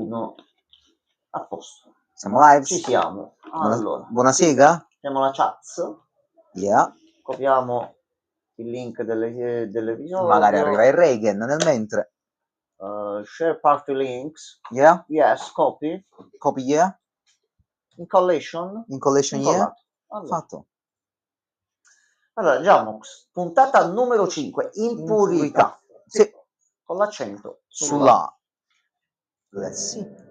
1. A posto. Siamo live? Ci siamo. Allora, buonasera. apriamo la chat. Yeah. Copiamo il link dell'episodio. Magari arriva il Reagan nel mentre. Share party links. Yeah. Yes, copy. Copy yeah. Incollation. Incollation yeah. Allora. Fatto. Allora, Jamox, puntata numero 5, impurità. Sì. Con l'accento sulla. Let's see.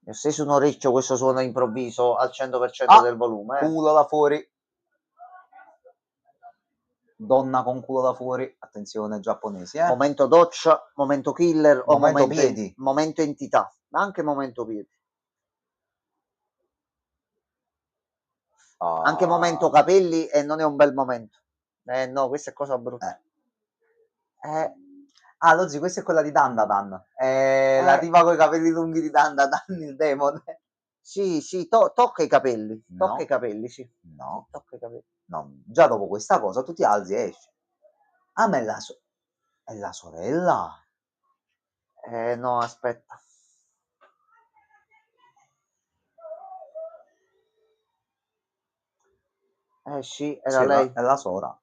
Mi ho steso un orecchio questo suono improvviso al 100% del volume. Culo da fuori. Donna con culo da fuori. Attenzione, giapponesi, Momento doccia, momento killer o momento piedi. Momento entità, ma anche momento piedi. Anche momento capelli e non è un bel momento. No, questa è cosa brutta. Lozzi, questa è quella di Dandadan. La tipa con i capelli lunghi di Dandadan, il demone. Sì, tocca i capelli. No. Tocca i capelli, sì. No. Tocca i capelli. No, già dopo questa cosa tu ti alzi e esci. Ah, ma è la sorella. No, aspetta. Sì, era Sì, lei. È la sora.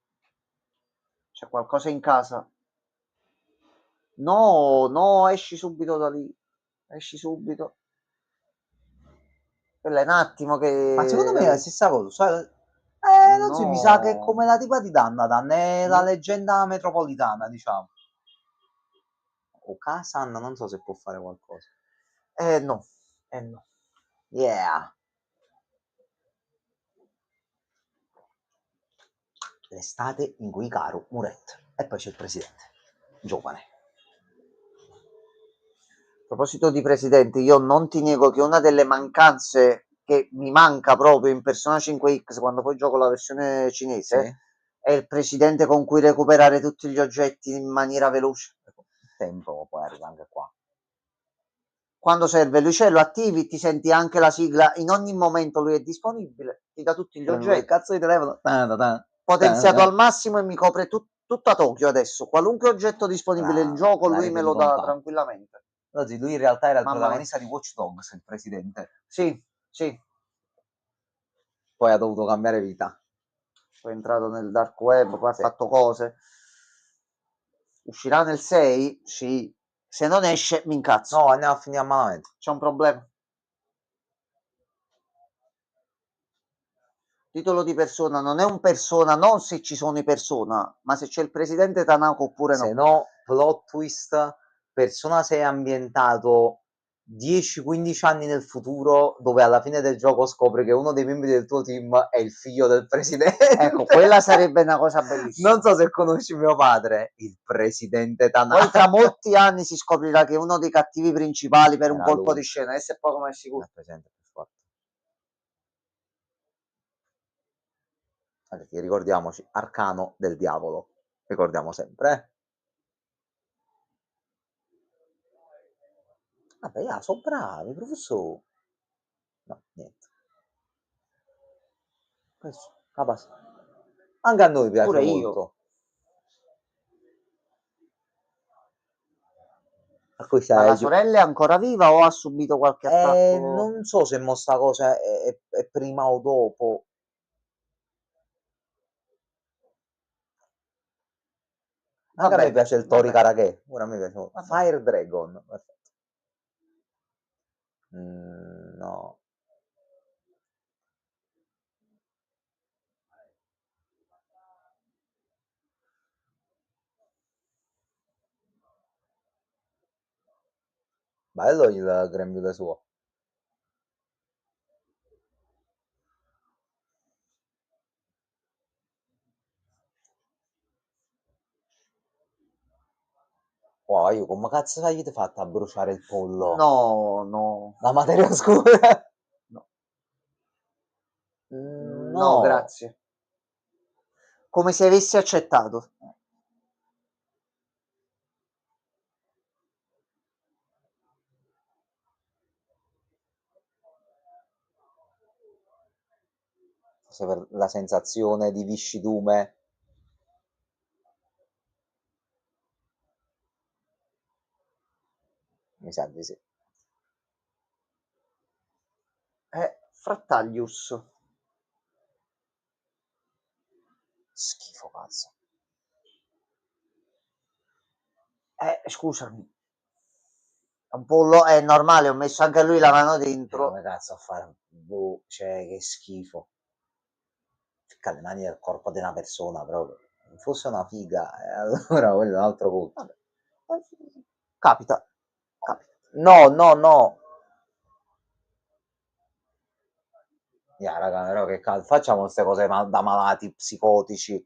C'è qualcosa in casa. No, esci subito da lì. Esci subito. Quella è un attimo che... Ma secondo me è la stessa cosa. Non so, mi sa che è come la tipa di Dandadan, è la leggenda metropolitana, diciamo. O Kazan, non so se può fare qualcosa. No. Yeah. L'estate in cui caro Muret. E poi c'è il presidente, giovane. A proposito di presidente, io non ti nego che una delle mancanze che mi manca proprio in Persona 5X quando poi gioco la versione cinese è il presidente con cui recuperare tutti gli oggetti in maniera veloce. Il tempo poi arriva anche qua. Quando serve lui ce lo attivi, ti senti anche la sigla, in ogni momento lui è disponibile, ti dà tutti gli oggetti. Cazzo di telefono. Potenziato al massimo e mi copre tutta Tokyo adesso. Qualunque oggetto disponibile in gioco lui me lo dà tranquillamente. Oggi lui in realtà era il protagonista di Watch Dogs, il presidente. Sì. Poi ha dovuto cambiare vita. Poi è entrato nel dark web, poi ha fatto cose. Uscirà nel 6? Sì. Se non esce mi incazzo. No, andiamo a finire a malamente. C'è un problema. Titolo di persona non è un persona, non se ci sono i persona, ma se c'è il presidente Tanaka oppure no. Se no, plot twist, Persona 6 è ambientato 10-15 anni nel futuro, dove alla fine del gioco scopri che uno dei membri del tuo team è il figlio del presidente. Ecco, quella sarebbe una cosa bellissima. Non so se conosci mio padre, il presidente Tanaka. Poi tra molti anni si scoprirà che uno dei cattivi principali per un colpo di scena, e poco ma è sicuro. Allora, ricordiamoci, arcano del diavolo, ricordiamo sempre. Vabbè, sono bravi, professore. No, niente. Questo, anche a noi piace pure molto. Ma la sorella è ancora viva o ha subito qualche attacco? Non so se sta cosa è prima o dopo. Anche a me piace il Tori Karage. Ora a me piace Fire Dragon. Perfetto. No. Bello il grembiule suo. Wow, io come cazzo avete fatto a bruciare il pollo? No. La materia oscura? No, grazie. Come se avessi accettato. Forse per la sensazione di viscidume. Mi sa di sì. Frattaglius. Schifo, cazzo. Scusami. Un po' è normale, ho messo anche a lui la mano dentro. Come cazzo a fare? Boh, cioè, che schifo. Ficca le mani nel corpo di una persona proprio. Se fosse una figa, allora quello è un altro conto. Capita. No, no, no. Raga, però che cazzo, facciamo queste cose da malati psicotici.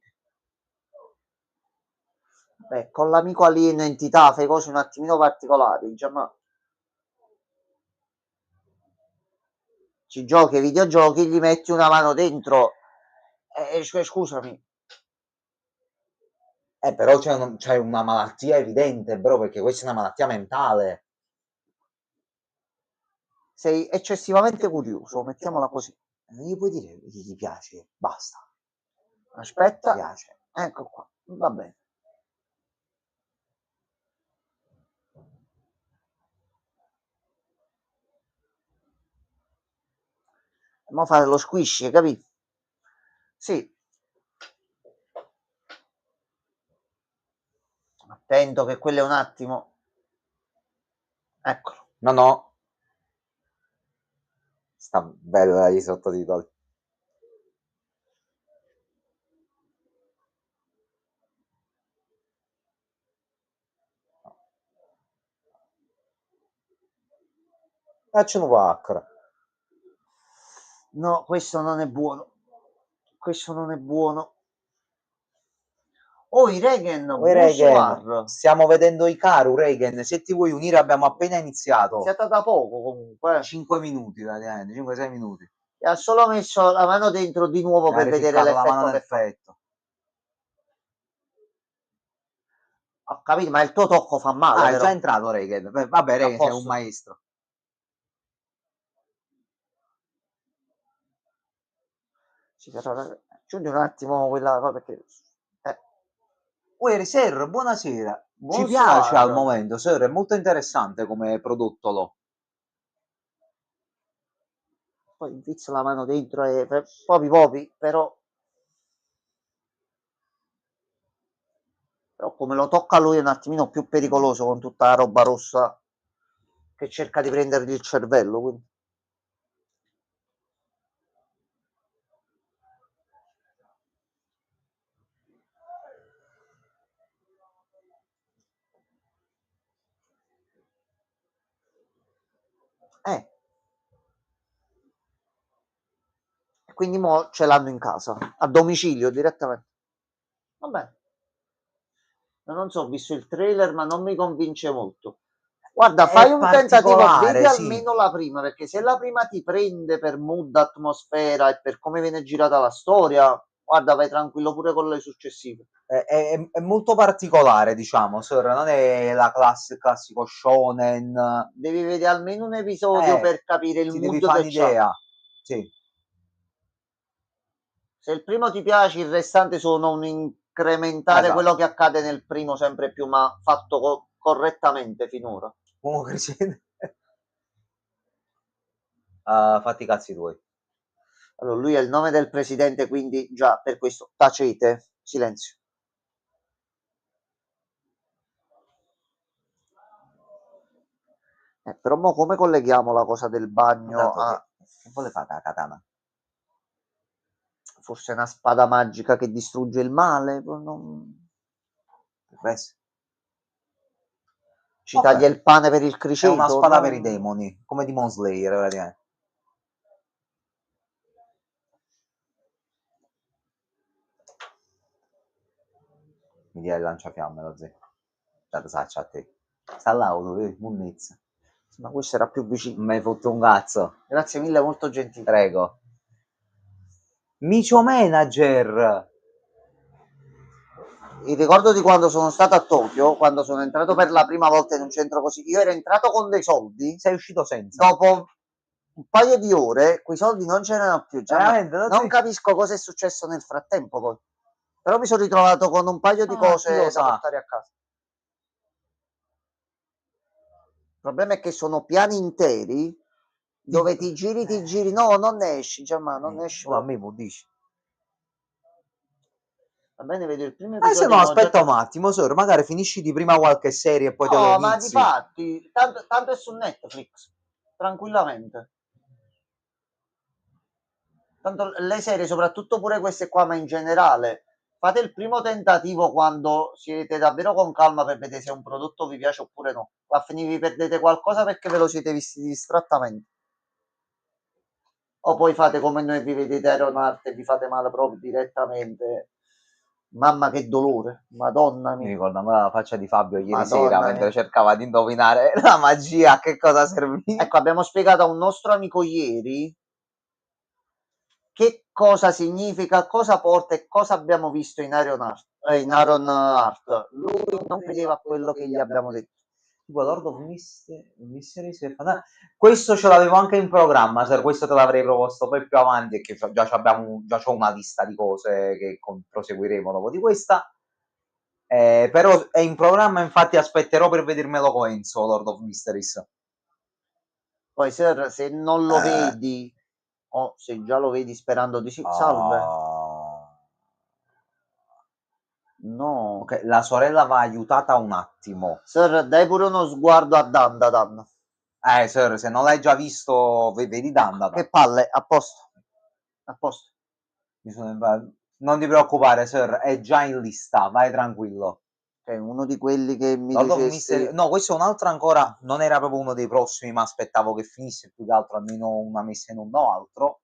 Beh, con l'amico alieno entità fai cose un attimino particolari, diciamo. Ci giochi ai videogiochi, gli metti una mano dentro. Scusami. Però c'è una malattia evidente, bro, perché questa è una malattia mentale. Sei eccessivamente curioso, mettiamola così. Non gli puoi dire che gli piace, basta. Aspetta, Ti piace. ecco qua, va bene. Andiamo a fare lo squish, capito? Sì. Attento che quello è un attimo. Eccolo. No, no. Sta bello gli sottotitoli. Faccio un hacker. No, questo non è buono. Questo non è buono. Oh, i Regen, Regen, stiamo vedendo i Caru, Regen, se ti vuoi unire abbiamo appena iniziato. Iniziata da poco comunque. 5 minuti praticamente, 5-6 minuti. E ha solo messo la mano dentro di nuovo per vedere l'effetto la mano che fa. petto. Ho capito, ma il tuo tocco fa male. È già entrato Regen. Vabbè, Regen, sei un maestro. Sì, però aggiungi un attimo quella cosa perché... Uè, Sir, buonasera. Buonsoir. Ci piace al momento, Sir, è molto interessante come prodotto lo. Poi infizzo la mano dentro e popi, però come lo tocca lui è un attimino più pericoloso con tutta la roba rossa che cerca di prendergli il cervello, quindi. Quindi mo ce l'hanno in casa, a domicilio direttamente. Vabbè. Non so, ho visto il trailer, ma non mi convince molto. Guarda, fai un tentativo, vedi almeno la prima, perché se la prima ti prende per mood, atmosfera e per come viene girata la storia, guarda, vai tranquillo pure con le successive. È molto particolare, diciamo, Sir, non è la classico shonen. Devi vedere almeno un episodio per capire il mood devi fare che c'ha. un'idea. Sì. Se il primo ti piace, il restante sono un incrementare quello che accade nel primo sempre più, ma fatto correttamente finora. Fatti i cazzi tuoi. Allora, lui è il nome del presidente, quindi già per questo tacete, silenzio. Però mo come colleghiamo la cosa del bagno a... Che vuole fare la katana? Forse è una spada magica che distrugge il male? Non... Ci taglia il pane per il criceto? È una spada per i demoni, come Demon Slayer, praticamente. Mi dia il lanciafiamme, lo zio. Dato saccia a te. Sta all'auto, vedi, munnezza. Ma questo era più vicino. Mi hai fatto un cazzo. Grazie mille, molto gentile. Prego. Micio Manager! Il ricordo di quando sono stato a Tokyo, quando sono entrato per la prima volta in un centro così, io ero entrato con dei soldi. Sei uscito senza. Dopo un paio di ore, quei soldi non c'erano più. Veramente, Non capisco cosa è successo nel frattempo poi. Però mi sono ritrovato con un paio di chi lo cose da sa. portare a casa. Il problema è che sono piani interi dove ti giri, no, non ne esci, non ne esci. a me lo dici. Va bene, vedo il primo Se episodio. no, aspetta un attimo, sor, magari finisci di prima qualche serie e poi te lo No, ma di inizi. fatti, tanto è su Netflix, tranquillamente. Tanto le serie, soprattutto pure queste qua, ma in generale, fate il primo tentativo quando siete davvero con calma per vedere se un prodotto vi piace oppure no. A finire vi perdete qualcosa perché ve lo siete visti distrattamente. O poi fate come noi vi vedete Aeronauta e vi fate male proprio direttamente. Mamma che dolore, madonna Mi mia. ricordo ancora la faccia di Fabio ieri sera Madonna mentre mia. cercava di indovinare la magia, a che cosa serviva. Ecco, abbiamo spiegato a un nostro amico ieri che cosa significa, cosa porta e cosa abbiamo visto in Iron Heart. Lui non credeva a quello che gli abbiamo detto. Tipo Lord of Mysteries questo ce l'avevo anche in programma, sir, questo te l'avrei proposto poi più avanti, che già c'ho una lista di cose che proseguiremo dopo di questa. Però è in programma, infatti aspetterò per vedermelo con Enzo, Lord of Mysteries. Poi, sir, se non lo vedi, o se già lo vedi sperando di sì, salve. No. Ok, la sorella va aiutata un attimo. Sir, dai pure uno sguardo a Dandadan. Sir, se non l'hai già visto, vedi Dandadan. Che palle, a posto. A posto. Non ti preoccupare, sir, è già in lista, vai tranquillo. È uno di quelli che mi Lord of dicesti... Mystery... No, questo è un altro ancora, non era proprio uno dei prossimi, ma aspettavo che finisse più che altro, almeno una messa in onda o altro.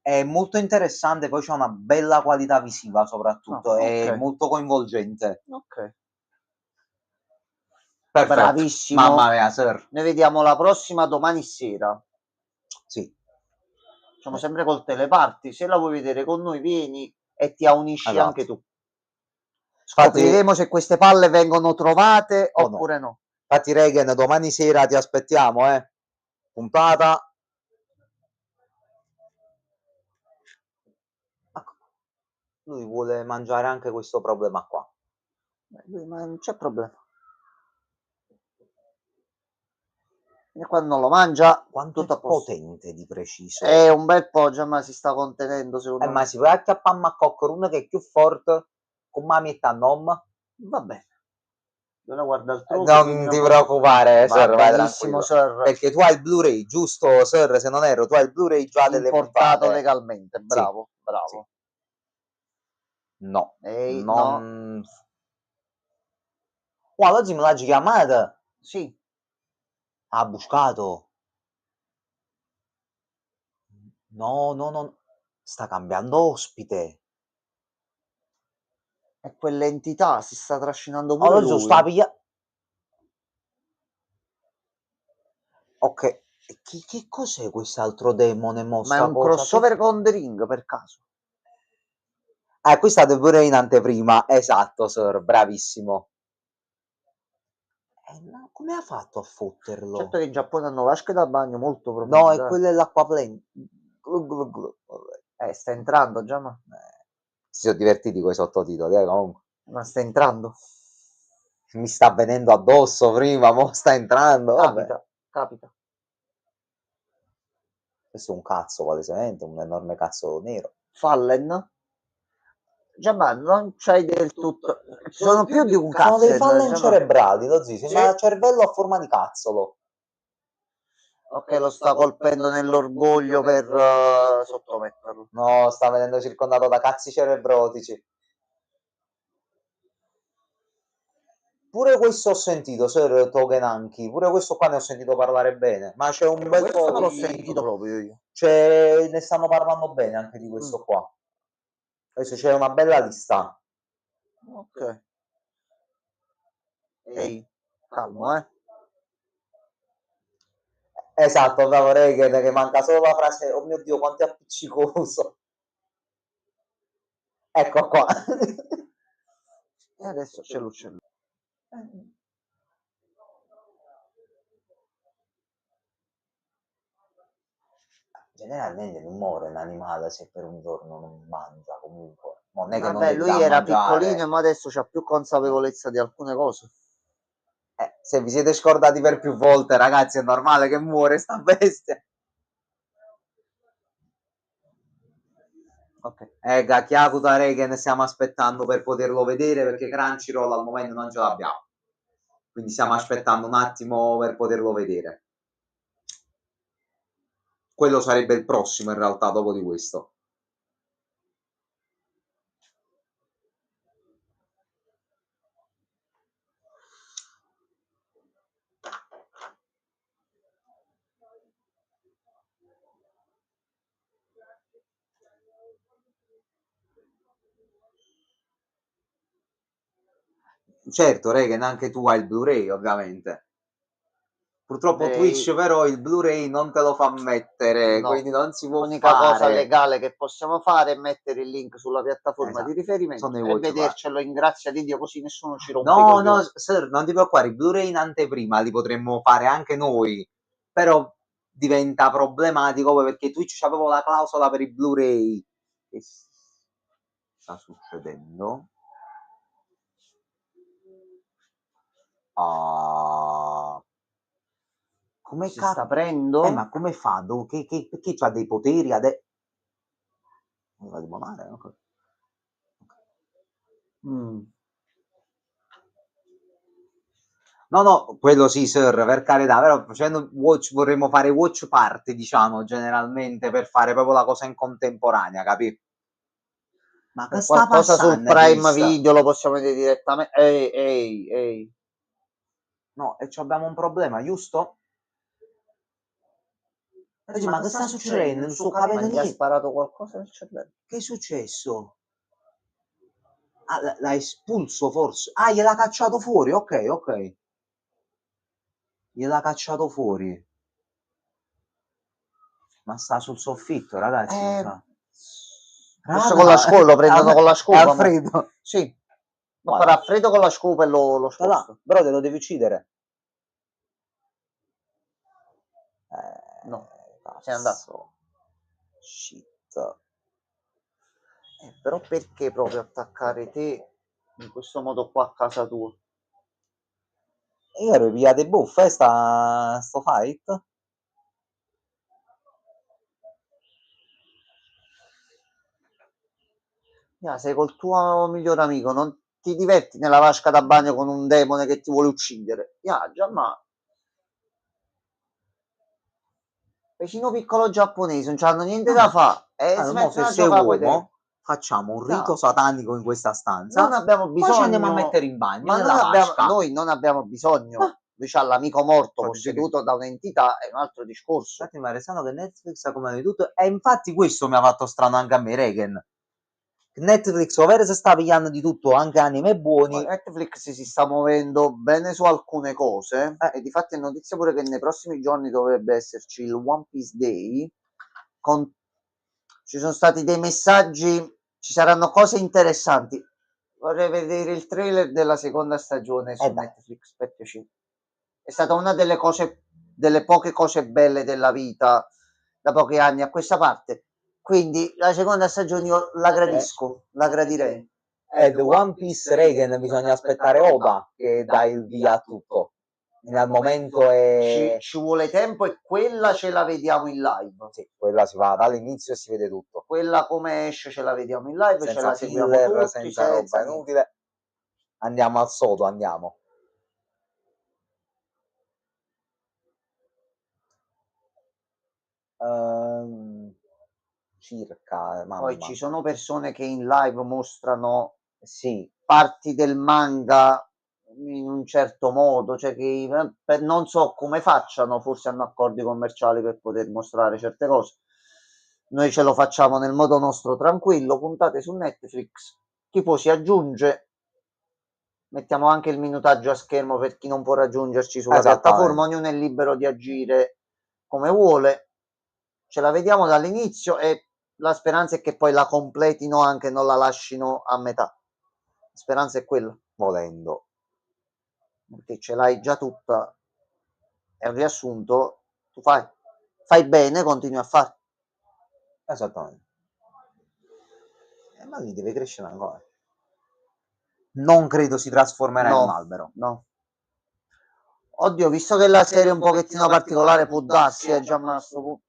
È molto interessante, poi c'è una bella qualità visiva soprattutto, è ok. molto coinvolgente. Ok. Perfetto. Bravissimo. Mamma mia, sir. Noi vediamo la prossima domani sera. Sì. Siamo sempre col teleparty. Se la vuoi vedere con noi, vieni e ti unisci Esatto. anche tu. Scopriremo Infatti, se queste palle vengono trovate oppure no. Infatti, Regan, domani sera ti aspettiamo, puntata. Lui vuole mangiare anche questo problema qua. Ma non c'è problema. E quando lo mangia, quanto tutto è a posto. potente di preciso. È un bel po', già, ma si sta contenendo secondo me. Ma si può acchiappare a cocco che è più forte, con la metà non. Va bene. Io guardo altrove. Non ti preoccupare, Va sir, vai benissimo, tranquillo. sir. Perché tu hai il Blu-ray, giusto, sir? Se non erro, tu hai il Blu-ray già delle Importato puntate. legalmente, bravo, Sì, bravo. sì. No, Ehi, non... Wow, oggi me l'ha chiamata. Sì. Ha buscato. No, no, no. Sta cambiando ospite. È quell'entità, si sta trascinando pure Allora, lui. sta piglia... Ok, che cos'è quest'altro demone Ma è mossa un cosa? crossover con The Ring, per caso? Qui state pure in anteprima, esatto, sir, bravissimo. No, come ha fatto a fotterlo? Certo che in Giappone hanno vasche da bagno molto No, profonde. è quello dell'acquaplane. Sta entrando già, ma... Si sono divertiti con i sottotitoli, comunque. Ma sta entrando. Mi sta venendo addosso prima, mo sta entrando. Capita, capita. Questo è un cazzo, palesemente, un enorme cazzo nero. Fallen? Già, non c'hai del tutto... Ci sono più di un Sono cazzo. dei fallen cerebrali, lo zio, sembra cervello a forma di cazzolo. Ok, lo sta colpendo nell'orgoglio per sottometterlo. No, sta venendo circondato da cazzi cerebrotici. Pure questo ho sentito, Sir Togenanki, pure questo qua ne ho sentito parlare bene, ma c'è un bel Questo po' non l'ho di... sentito proprio io. Ne stanno parlando bene anche di questo qua. Adesso c'è una bella lista. Ok. Ehi, calmo, Esatto, bravo Regan, che manca solo la frase, oh mio Dio, quanto è appiccicoso. Ecco qua. E adesso c'è l'uccello. generalmente non muore un animale se per un giorno non mangia, comunque. Non è che non Vabbè, gli lui dà a era mangiare. piccolino, ma adesso c'ha più consapevolezza di alcune cose. Se vi siete scordati per più volte, ragazzi, è normale che muore sta bestia. Ok. Kyakuta Reigen stiamo aspettando per poterlo vedere, perché Crunchyroll al momento non ce l'abbiamo. Quindi stiamo aspettando un attimo per poterlo vedere. Quello sarebbe il prossimo in realtà, dopo di questo. Certo, Regen, anche tu hai il Blu-ray, ovviamente. Purtroppo Twitch però il Blu-ray non te lo fa mettere, No. quindi non si può L'unica fare. cosa legale che possiamo fare è mettere il link sulla piattaforma di riferimento e vedercelo in grazia di Dio, così nessuno ci rompe i coglioni. No, sir, non ti preoccupare, i Blu-ray in anteprima li potremmo fare anche noi, però diventa problematico perché Twitch aveva la clausola per i Blu-ray. Che sta succedendo? Come si sta aprendo? Ma come fa? Perché c'ha dei poteri adesso? Mi va di monare? Okay. No, quello sì, sir, per carità, però facendo watch vorremmo fare watch party, diciamo, generalmente, per fare proprio la cosa in contemporanea, capì? Ma che sta qualcosa sul passando, Prime Chris? Video lo possiamo vedere direttamente. Ehi. No, e abbiamo un problema, giusto? Ma che sta succedendo? Il suo capello Gli ha sparato qualcosa nel cervello. Che è successo? Ah, l'ha espulso forse? Ah, gliel'ha cacciato fuori, ok. Gliel'ha cacciato fuori. Ma sta sul soffitto, ragazzi. Adesso con la scopa lo prendono con la scopa. È Alfredo. Sì. Ma farà freddo con la scopa e lo sposta. Però te lo devi uccidere. No, sei andato. Shit. Però perché proprio attaccare te in questo modo qua a casa tua? Io ero via de buffe, sto fight. Sei col tuo migliore amico, non ti diverti nella vasca da bagno con un demone che ti vuole uccidere. Già ma vicino piccolo giapponese, non c'hanno niente da fare. Se sei uomo, facciamo un rito satanico in questa stanza. Non abbiamo bisogno. Poi ci andiamo a mettere in bagno. Ma noi non abbiamo bisogno. Lui c'ha l'amico morto posseduto da un'entità, è un altro discorso. Infatti mi pare strano che Netflix ha come tutto. E infatti questo mi ha fatto strano anche a me, Regen. Netflix, ovvero se sta pigliando di tutto, anche anime buoni. Netflix si sta muovendo bene su alcune cose e difatti è notizia pure che nei prossimi giorni dovrebbe esserci il One Piece Day. Ci sono stati dei messaggi, ci saranno cose interessanti. Vorrei vedere il trailer della seconda stagione su Netflix. È stata una delle cose, delle poche cose belle della vita da pochi anni a questa parte. Quindi la seconda stagione io la gradisco, la gradirei. The One Piece Regen bisogna aspettare Oda che dà il via a tutto. Al momento ci vuole tempo e quella ce la vediamo in live. Sì, quella si va dall'inizio e si vede tutto. Quella come esce ce la vediamo in live, senza ce la seguiamo tutti, senza roba inutile. Andiamo al sodo, andiamo. Circa, poi ci sono persone che in live mostrano parti del manga in un certo modo, cioè che non so come facciano, forse hanno accordi commerciali per poter mostrare certe cose. Noi ce lo facciamo nel modo nostro tranquillo, puntate su Netflix, chi poi si aggiunge, mettiamo anche il minutaggio a schermo per chi non può raggiungerci sulla piattaforma, ognuno è libero di agire come vuole, ce la vediamo dall'inizio e la speranza è che poi la completino anche, non la lasciano a metà. La speranza è quella. Volendo. Perché ce l'hai già tutta. È un riassunto, tu fai bene, continui a fare. Esattamente. Ma lì deve crescere ancora. Non credo si trasformerà in un albero. No. Oddio, visto che la serie è un pochettino particolare, può darsi, già a sto punto.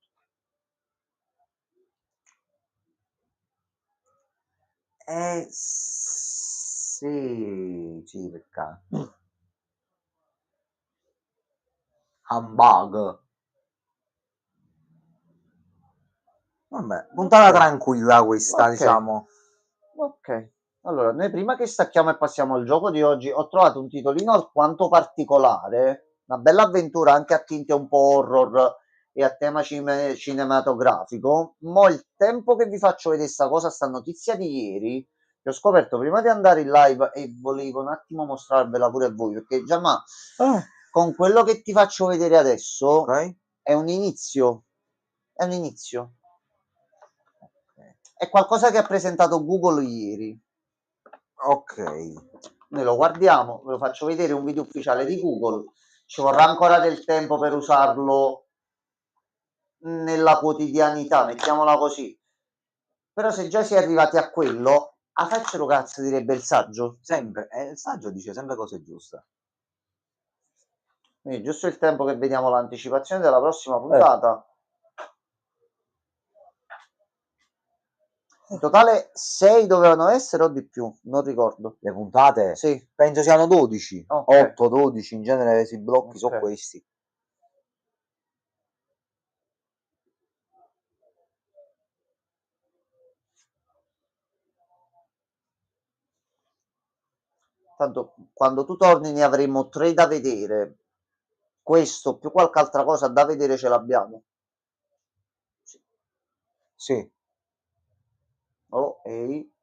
Sì, peccato. Humbug. Vabbè, puntata tranquilla questa, diciamo. Ok. Allora, noi prima che stacchiamo e passiamo al gioco di oggi, ho trovato un titolino alquanto particolare, una bella avventura anche a tinte un po' horror e a tema cinematografico. Mo' il tempo che vi faccio vedere sta notizia di ieri, che ho scoperto prima di andare in live e volevo un attimo mostrarvela pure a voi, perché già con quello che ti faccio vedere adesso è un inizio. È un inizio. È qualcosa che ha presentato Google ieri. Ok. Noi lo guardiamo, ve lo faccio vedere un video ufficiale di Google. Ci vorrà ancora del tempo per usarlo nella quotidianità, mettiamola così. Però se già si è arrivati a quello, a faccelo cazzo direbbe il saggio. Sempre, il saggio dice sempre cose giuste. Quindi giusto il tempo che vediamo l'anticipazione della prossima puntata. In totale 6 dovevano essere o di più, non ricordo. Le puntate? Sì. Penso siano 12, 8, 12, in genere si blocchi sono questi. Tanto quando tu torni ne avremo 3 da vedere. Questo più qualche altra cosa da vedere ce l'abbiamo. Sì. Oh, ehi.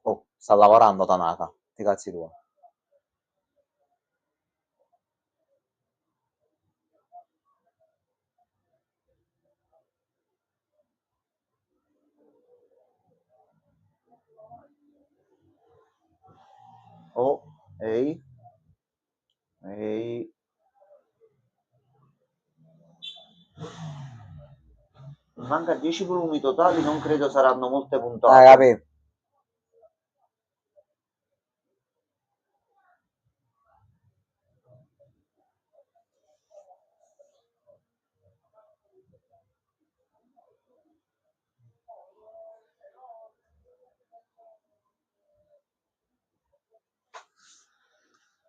Oh, sta lavorando Tanaka, ti cazzi tua. Oh, ehi. Ehi. Manca 10 volumi totali, non credo saranno molte puntate. Capì.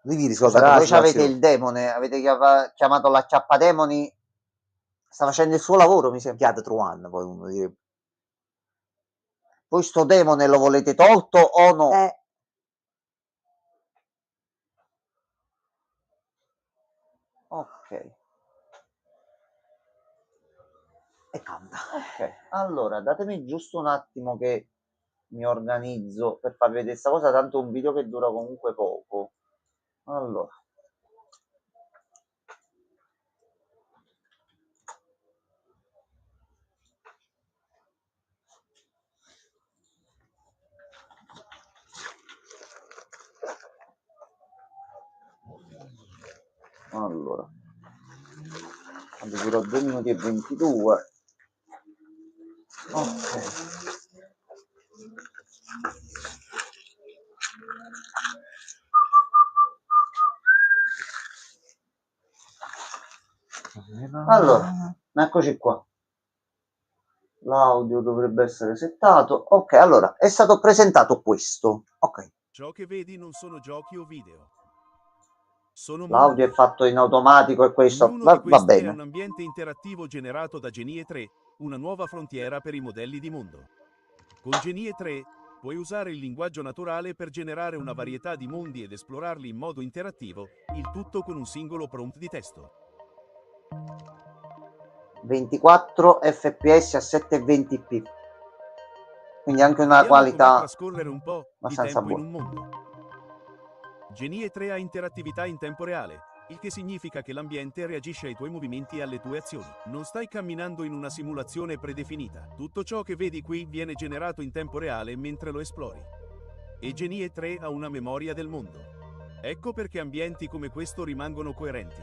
Devi risolvere la Voi avete situazione. il demone, avete chiamato l'acchiappademoni. Sta facendo il suo lavoro, mi sembra. Chiad Truan, poi uno direbbe. Poi sto demone lo volete tolto o no? Ok. E canta. Ok, allora datemi giusto un attimo che mi organizzo per farvi vedere questa cosa, tanto è un video che dura comunque poco. Allora. Allora. Quando durò 2 minuti e 22. Ok. Allora, eccoci qua. L'audio dovrebbe essere settato. Ok, allora, è stato presentato questo. Ok. Ciò che vedi non sono giochi o video. Sono L'audio è fatto in automatico e questo Ognuno di va questi è bene. un ambiente interattivo generato da Genie 3, una nuova frontiera per i modelli di mondo. Con Genie 3 puoi usare il linguaggio naturale per generare una varietà di mondi ed esplorarli in modo interattivo, il tutto con un singolo prompt di testo. 24 fps a 720p, quindi anche una Vediamo qualità com'è trascorrere un po' di abbastanza tempo in buona. un mondo. Genie 3 ha interattività in tempo reale. il che significa che l'ambiente reagisce ai tuoi movimenti e alle tue azioni. Non stai camminando in una simulazione predefinita. Tutto ciò che vedi qui viene generato in tempo reale mentre lo esplori. E Genie 3 ha una memoria del mondo. Ecco perché ambienti come questo rimangono coerenti.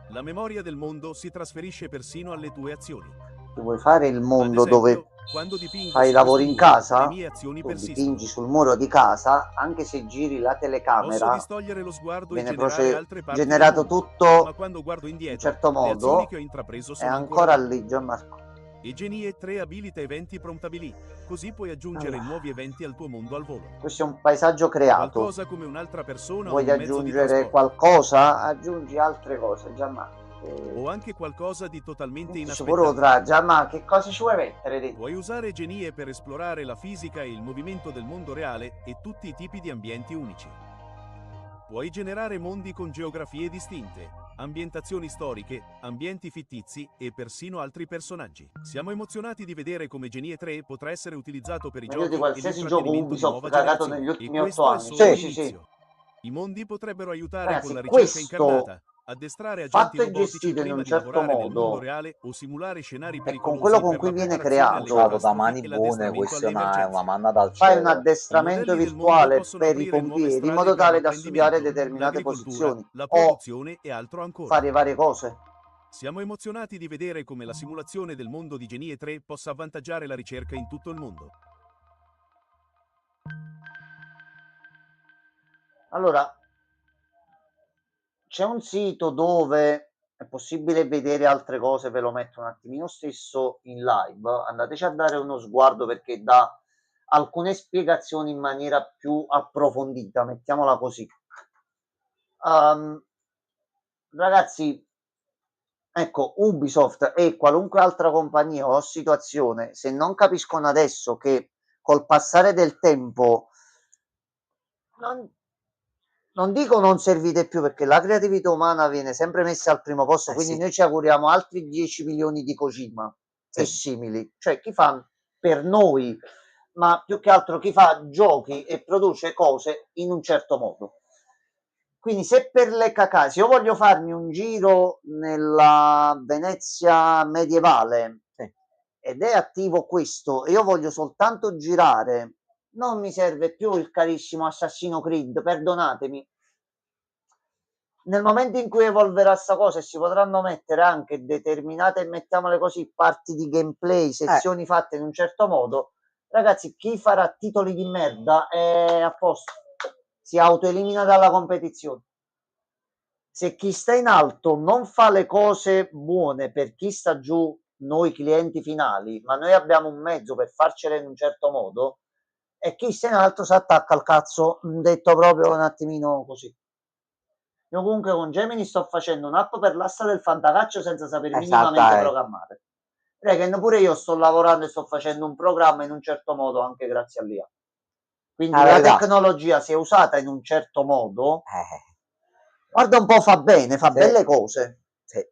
La memoria del mondo si trasferisce persino alle tue azioni. Tu vuoi fare il Ad mondo esempio, dove quando dipingo fai i su questo lavori in muro, le casa, mie azioni tu persistono. dipingi sul muro di casa, anche se giri la Posso telecamera, distogliere lo sguardo e viene generare altre parti del generato mondo, ma tutto quando guardo in un indietro, certo le azioni che ho modo, intrapreso è sono ancora lì. lì, Gianmarco. E Genie 3 abilita eventi promptabili, così puoi aggiungere Allora, nuovi eventi al tuo mondo al volo. questo è un paesaggio creato. Qualcosa come un'altra persona o Vuoi un mezzo di aggiungere trasporto. qualcosa? Aggiungi altre cose, Gianmarco. O anche qualcosa di totalmente Sicuro inaspettato. tra Gianmarco, che cosa ci vuoi mettere dentro? Puoi usare Genie per esplorare la fisica e il movimento del mondo reale e tutti i tipi di ambienti unici. Puoi generare mondi con geografie distinte, ambientazioni storiche, ambienti fittizi e persino altri personaggi. Siamo emozionati di vedere come Genie 3 potrà essere utilizzato per i Meglio di giochi e qualsiasi gioco l'intrattenimento di Ubisoft nuova cagato negli generazione. E ultimi 8 questo è anni. solo Sì, l'inizio. I mondi potrebbero aiutare Ragazzi, con la ricerca questo incarnata, addestrare agenti fatto e robotici gestito in prima un di certo lavorare nel mondo modo reale o simulare scenari e con quello pericolosi con per cui la viene preparazione alle Lanciato da catastrofi mani e buone, l'addestramento questa alle è una emergenze. manna dal fai un cielo. I addestramento modelli del mondo virtuale possono per i aprire nuove pompieri in strade modo per tale da studiare l'apprendimento, determinate l'agricoltura, posizioni la o produzione e altro ancora. fare varie cose. Siamo emozionati di vedere come la simulazione del mondo di Genie 3 possa avvantaggiare la ricerca in tutto il mondo. Allora, c'è un sito dove è possibile vedere altre cose, ve lo metto un attimino stesso in live, andateci a dare uno sguardo perché dà alcune spiegazioni in maniera più approfondita, mettiamola così. Ragazzi, ecco, Ubisoft e qualunque altra compagnia o situazione, se non capiscono adesso che col passare del tempo non dico non servite più perché la creatività umana viene sempre messa al primo posto, quindi Sì. noi ci auguriamo altri 10 milioni di Kojima e Sì. simili, cioè chi fa per noi, ma più che altro chi fa giochi e produce cose in un certo modo. Quindi se per le cacà, se io voglio farmi un giro nella Venezia medievale Sì. ed è attivo questo e io voglio soltanto girare, non mi serve più il carissimo Assassino Creed, perdonatemi. Nel momento in cui evolverà sta cosa e si potranno mettere anche determinate, mettiamole così, parti di gameplay, sezioni fatte in un certo modo, ragazzi, chi farà titoli di merda è a posto, si autoelimina dalla competizione. Se chi sta in alto non fa le cose buone per chi sta giù, noi clienti finali, ma noi abbiamo un mezzo per farcele in un certo modo, e chi sta in alto si attacca al cazzo, detto proprio un attimino così. Io comunque con Gemini sto facendo un'app per l'asta del fantacaccio senza sapere minimamente programmare. Regen, pure io sto lavorando e sto facendo un programma in un certo modo anche grazie all'IA. Quindi la tecnologia, se usata in un certo modo, guarda un po', fa bene, fa belle cose. Sì.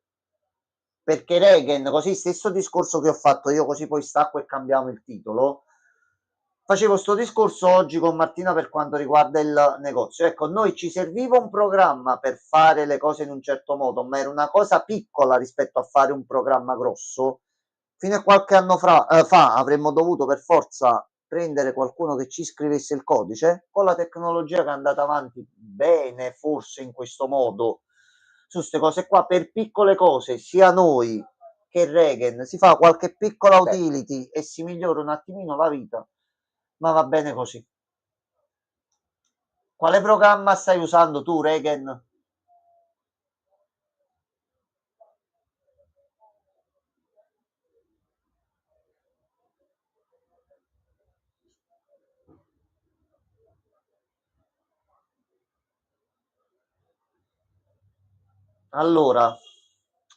Perché Regen, così stesso discorso che ho fatto io, così poi stacco e cambiamo il titolo. Facevo sto discorso oggi con Martina per quanto riguarda il negozio. Ecco, noi ci serviva un programma per fare le cose in un certo modo, ma era una cosa piccola rispetto a fare un programma grosso. Fino a qualche anno fa avremmo dovuto per forza prendere qualcuno che ci scrivesse il codice. Con la tecnologia che è andata avanti bene, forse in questo modo, su queste cose qua, per piccole cose, sia noi che Regen, si fa qualche piccola utility e si migliora un attimino la vita. Ma va bene così. Quale programma stai usando tu, Regen? Allora,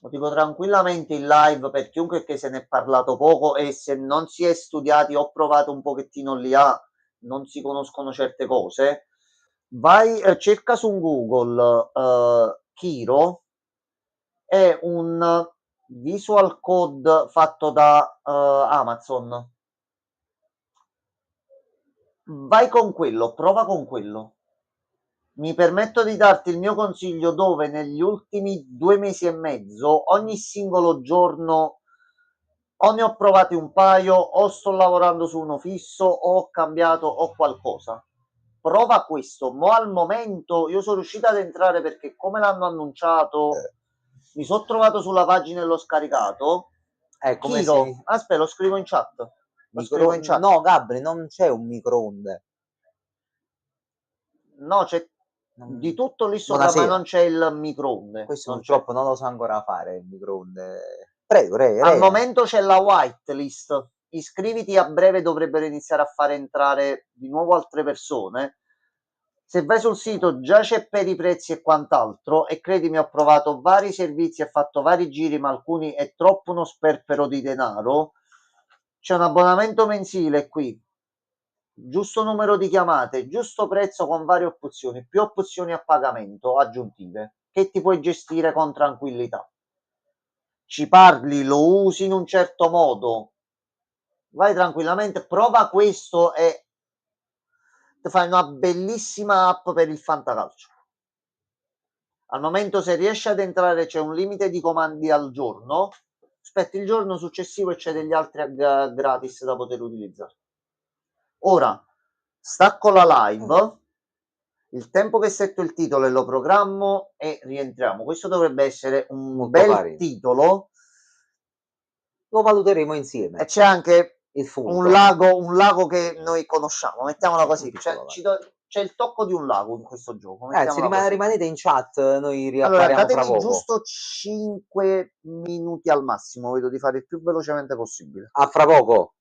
lo dico tranquillamente in live per chiunque che se ne è parlato poco e se non si è studiati o provato un pochettino l'IA, non si conoscono certe cose. Vai, cerca su Google Kiro, è un visual code fatto da Amazon. Vai con quello, prova con quello. Mi permetto di darti il mio consiglio dove negli ultimi 2 mesi e mezzo, ogni singolo giorno, o ne ho provati un paio, o sto lavorando su uno fisso, o ho cambiato, o qualcosa. Prova questo. Mo al momento io sono riuscito ad entrare perché come l'hanno annunciato, mi sono trovato sulla pagina e l'ho scaricato. Come Kiro, se... aspetta, lo scrivo in chat. Lo scrivo in chat. No, Gabri, non c'è un microonde. No, c'è di tutto lì sopra, Buonasera. ma non c'è il microonde. Questo Non purtroppo non lo so ancora fare, il microonde. Prego, prego. Al momento c'è la whitelist. Iscriviti, a breve dovrebbero iniziare a fare entrare di nuovo altre persone. Se vai sul sito già c'è per i prezzi e quant'altro, e credimi, ho provato vari servizi, ho fatto vari giri, ma alcuni è troppo uno sperpero di denaro. C'è un abbonamento mensile qui, giusto numero di chiamate, giusto prezzo con varie opzioni, più opzioni a pagamento aggiuntive che ti puoi gestire con tranquillità. Ci parli, lo usi in un certo modo, vai tranquillamente, prova questo e ti fai una bellissima app per il fantacalcio. Al momento, se riesci ad entrare, c'è un limite di comandi al giorno. Aspetti il giorno successivo e c'è degli altri gratis da poter utilizzare. Ora stacco la live, il tempo che setto il titolo e lo programmo e rientriamo. Questo dovrebbe essere un Molto bel carino. titolo. Lo valuteremo insieme. E c'è anche Il fungo. un lago che noi conosciamo, mettiamola così. C'è il tocco di un lago in questo gioco. Ragazzi, rimanete in chat, noi Allora, riappariamo fra datemi poco. giusto 5 minuti al massimo, vedo di fare il più velocemente possibile. A fra poco.